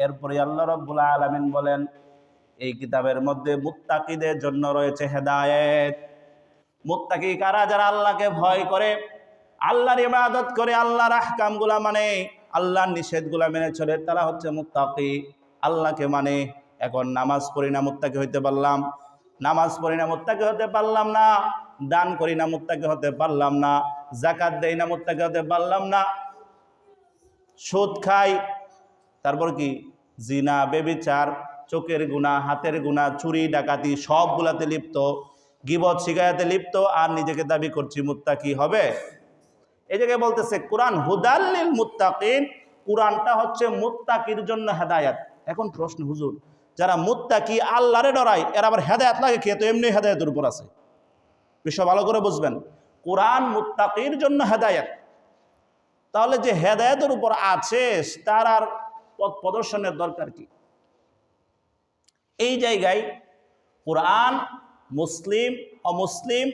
এরপরে আল্লাহ রাব্বুল আলামিন বলেন এই কিতাবের মধ্যে মুত্তাকিদের জন্য রয়েছে হেদায়েত। মুত্তাকি কারা? যারা আল্লাহকে ভয় করে, আল্লাহর ইবাদত করে, আল্লাহর আহকামগুলা মানে, আল্লাহর নিষেধগুলা মেনে চলে, তারা হচ্ছে মুত্তাকি। আল্লাহকে মানে। এখন নামাজ পড়ি না মুত্তাকি হইতে পারলাম, নামাজ পড়ি না মুত্তাকি হতে পারলাম না, দান করি না মুত্তাকি হতে পারলাম না, যাকাত দেই না মুত্তাকি হতে পারলাম না, সুদ খাই, তারপর কি জিনা, বেবিচার, চোখের গুনাহ, হাতের গুনাহ, চুরি ডাকাতি সবগুলাতে লিপ্ত, গীবত শিকায়াতে লিপ্ত, আর নিজেকে দাবি করছি মুত্তাকি হবে। এই জায়গায় বলতেছে কোরআন হুদাল লিল মুত্তাকিন, কোরআনটা হচ্ছে মুত্তাকির জন্য হেদায়েত। এখন প্রশ্ন, হুজুর যারা মুত্তাকি আল্লাহরে ডরায় এরা আবার হেদায়েত লাগে কে? তো এমনি হেদায়েতের উপর আছে। বিষয় ভালো করে বুঝবেন, কোরআন মুত্তাকির জন্য হেদায়েত। তাহলে যে হেদায়েতের উপর আছে তার আর পথ প্রদর্শনের দরকার কি? এই জায়গায় কোরআন মুসলিম, অমুসলিম,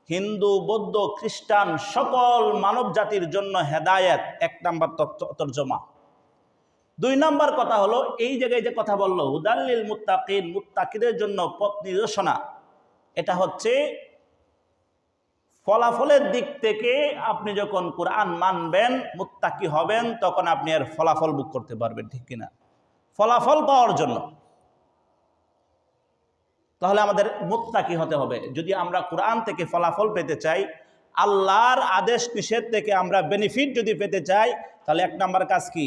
হিন্দু, বৌদ্ধ, খ্রিস্টান সকল মানব জাতির জন্য হেদায়েত, এক নাম্বার তর্জমা। দুই নাম্বার কথা হলো, এই জায়গায় যে কথা বললো হুদাল্লিল মুত্তাকিন, মুত্তাকিদের জন্য পথ নির্দেশনা, এটা হচ্ছে ফলাফলের দিক থেকে আপনি যখন কোরআন মানবেন, মুত্তাকি হবেন, তখন আপনি এর ফলাফল ভোগ করতে পারবেন, ঠিক কিনা? ফলাফল পাওয়ার জন্য তাহলে আমাদের মুত্তাকি হতে হবে। যদি আমরা কোরআন থেকে ফলাফল পেতে চাই, আল্লাহর আদেশ নিষেধ থেকে আমরা বেনিফিট যদি পেতে চাই, তাহলে এক নাম্বার কাজ কি?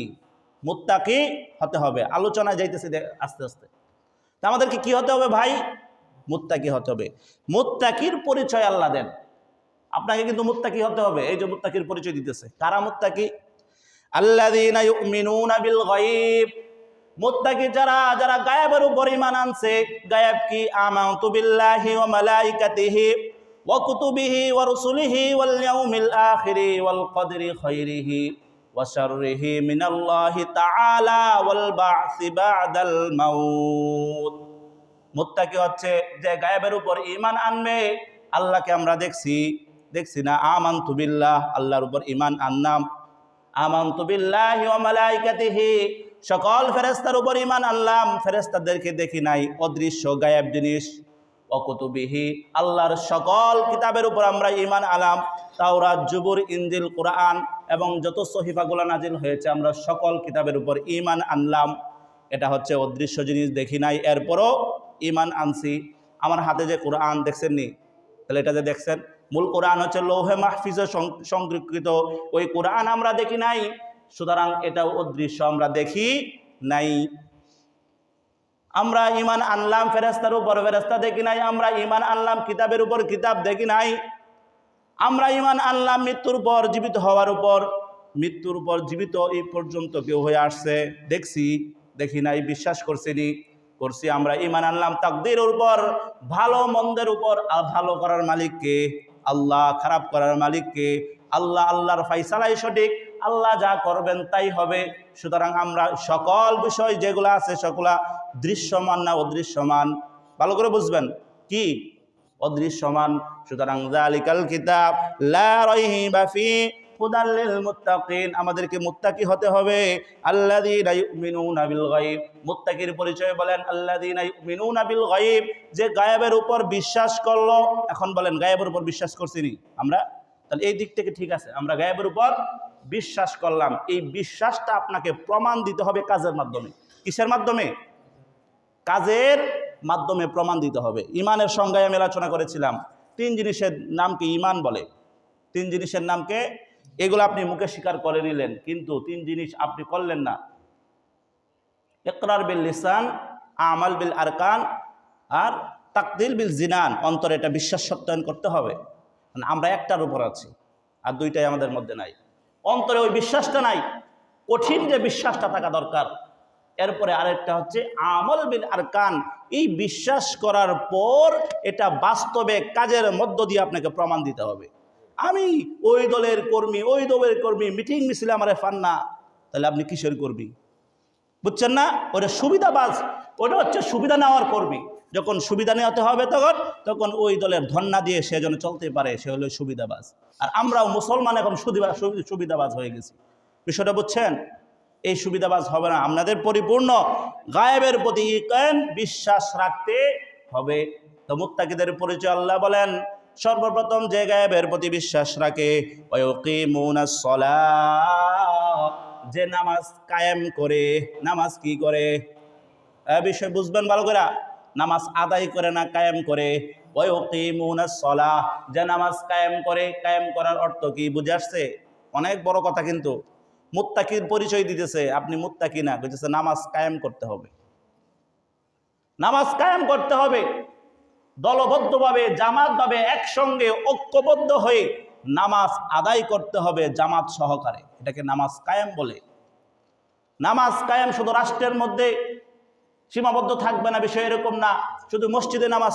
মুত্তাকি হতে হবে। আলোচনা যাইতেছে আস্তে আস্তে। তা আমাদেরকে কি হতে হবে ভাই? মুত্তাকি হতে হবে। মুত্তাকির পরিচয় আল্লাহ দেন, আপনাকে কিন্তু মুত্তাকি হতে হবে। এই যে মুত্তাকির পরিচয় দিতেছে, কারা মুত্তাকি? আল্লাযীনা ইউমিনুনা বিল গায়ব, মুত্তাকি যারা, যারা গায়েবের উপর ঈমান আনছে। গায়েব কি? আমানতু বিল্লাহি ওয়া মালাইকাতিহি ওয়া কুতুবিহি ওয়া রুসুলিহি ওয়াল ইয়াউমিল আখিরি ওয়াল কদরি খাইরিহি ওয়া শাররিহি মিনাল্লাহি তাআলা ওয়াল বা'সি বা'দাল মাউত। মুত্তাকি হচ্ছে যে গায়েবের উপর ঈমান আনবে। আল্লাহকে আমরা দেখছি না। আমানতু বিল্লাহ, আল্লাহর উপর ঈমান আনলাম। আমানতু বিল্লাহি ওয়া মালাইকাতিহি, সকল ফেরেশতার উপর ঈমান আনলাম। ফেরেশতাদেরকে দেখি নাই, অদৃশ্য গায়েব জিনিস। ওয়া কুতুবিহি, আল্লাহর সকল কিতাবের উপর আমরা ঈমান আনলাম। তাওরাত, জুবুর, ইনজিল, কোরআন এবং যত সহিফাগুলো নাজিল হয়েছে, আমরা সকল কিতাবের উপর ঈমান আনলাম। এটা হচ্ছে অদৃশ্য জিনিস, দেখি নাই, এরপরও ঈমান আনছি। আমার হাতে যে কোরআন দেখছেন নি, তাহলে এটা যে দেখছেন, মূল কোরআন হচ্ছে লৌহে মাহফিজে সংরক্ষিত। ওই কোরআন আমরা দেখি নাই, সুতরাং এটা অদৃশ্য, আমরা দেখি নাই। আমরা ঈমান আনলাম ফেরেশতার উপর, ফেরেশতা দেখি নাই। আমরা ঈমান আনলাম কিতাবের উপর, কিতাব দেখি নাই। আমরা ঈমান আনলাম মৃত্যুর পর জীবিত হওয়ার উপর, মৃত্যুর উপর জীবিত এই পর্যন্ত কেউ হয়ে আসছে, দেখছি, দেখি নাই, বিশ্বাস করছিনি, করছি। আমরা ঈমান আনলাম তাকদীরের উপর, ভালো মন্দের উপর। আর ভালো করার মালিককে আল্লাহ, খারাপ করার মালিককে আল্লাহ। আল্লাহর ফায়সালাই সঠিক, আল্লাহ যা করবেন তাই হবে। সুতরাং আমরা সকল বিষয় যেগুলো আছে সেগুলা দৃশ্যমান না অদৃশ্যমান, ভালো করে বুঝবেন। কি? অদৃশ্যমান। সুতরাং যালিকাল কিতাব লা রাইবা ফিহি হুদাল লিল মুত্তাকিন, আমাদেরকে মুত্তাকি হতে হবে। আল্লাযীনা ইউমিনুনা বিল গায়ব, মুত্তাকির পরিচয় বলেন আল্লাযীনা ইউমিনুনা বিল গায়ব, যে গায়েবের উপর বিশ্বাস করলো। এখন বলেন গায়েবের উপর বিশ্বাস করছিনি আমরা? তাহলে এই দিক থেকে ঠিক আছে, আমরা গায়েবের উপর বিশ্বাস করলাম। এই বিশ্বাসটা আপনাকে প্রমাণ দিতে হবে কাজের মাধ্যমে। কিসের মাধ্যমে? কাজের মাধ্যমে প্রমাণ দিতে হবে। ইমানের সংজ্ঞায় আমি আলোচনা করেছিলাম, 3 জিনিসের নামকে ইমান বলে। 3 জিনিসের নামকে, এগুলো আপনি মুখে স্বীকার করে নিলেন, কিন্তু 3 জিনিস আপনি করলেন না। ইকরার বিল লিসান, আমাল বিল আরকান, আর তাকদির বিল জিনান, অন্তরে এটা বিশ্বাস সত্যায়ন করতে হবে। আমরা একটার উপর আছি, আর 2টাই আমাদের মধ্যে নাই। অন্তরে ওই বিশ্বাসটা নাই, কঠিন যে বিশ্বাসটা থাকা দরকার। এরপরে আরেকটা হচ্ছে আমল বিল আরকান, এই বিশ্বাস করার পর এটা বাস্তবে কাজের মধ্য দিয়ে আপনাকে প্রমাণ দিতে হবে। আমি ওই দলের কর্মী, ওই দলের কর্মী, মিটিং মিছিলে আমারে ফান না, তাহলে আপনি কিসের কর্মী? বুঝছেন না? ওটা সুবিধাবাজ, ওটা হচ্ছে সুবিধা নেওয়ার কর্মী। যখন সুবিধা নেওয়াতে হবে তখন ওই দলের ধন্না দিয়ে সে যেন চলতে পারে, সে হলো সুবিধাবাজ। আর আমরাও মুসলমান এখন সুবিধাবাজ হয়ে গেছি। বিষয়টা বুঝছেন? এই সুবিধাবাজ হবে না। আপনাদের পরিপূর্ণ গায়েবের প্রতি ইকিন বিশ্বাস রাখতে হবে। তো মুত্তাকিদের পরিচয় আল্লাহ বলেন, সর্বপ্রথম যে গায়েবের প্রতি বিশ্বাস রাখে, ওয়ায়ুকিমুনাস সালাহ, যে নামাজ কায়েম করে। নামাজ কি করে? বিষয় বুঝবেন ভালো করে। নামাজ আদায় করে না, কায়েম করে। ওয়ায়ুকিমুনাস সালাহ, যে নামাজ কায়েম করে। কায়েম করার অর্থ কি বুঝে আসছে? অনেক বড় কথা, কিন্তু মুত্তাকির পরিচয় দিতেছে, আপনি মুত্তাকি না, কইতেছে নামাজ কায়েম করতে হবে। নামাজ কায়েম করতে হবে, দলবদ্ধভাবে জামাতভাবে একসঙ্গে ঐক্যবদ্ধ হয়ে নামাজ আদায় করতে হবে জামাত সহকারে। এটাকে নামাজ কায়েম বলে। নামাজ কায়েম শুধু রাষ্ট্রের মধ্যে সীমাবদ্ধ থাকবে না, বিষয় এরকম না। শুধু মসজিদে নামাজ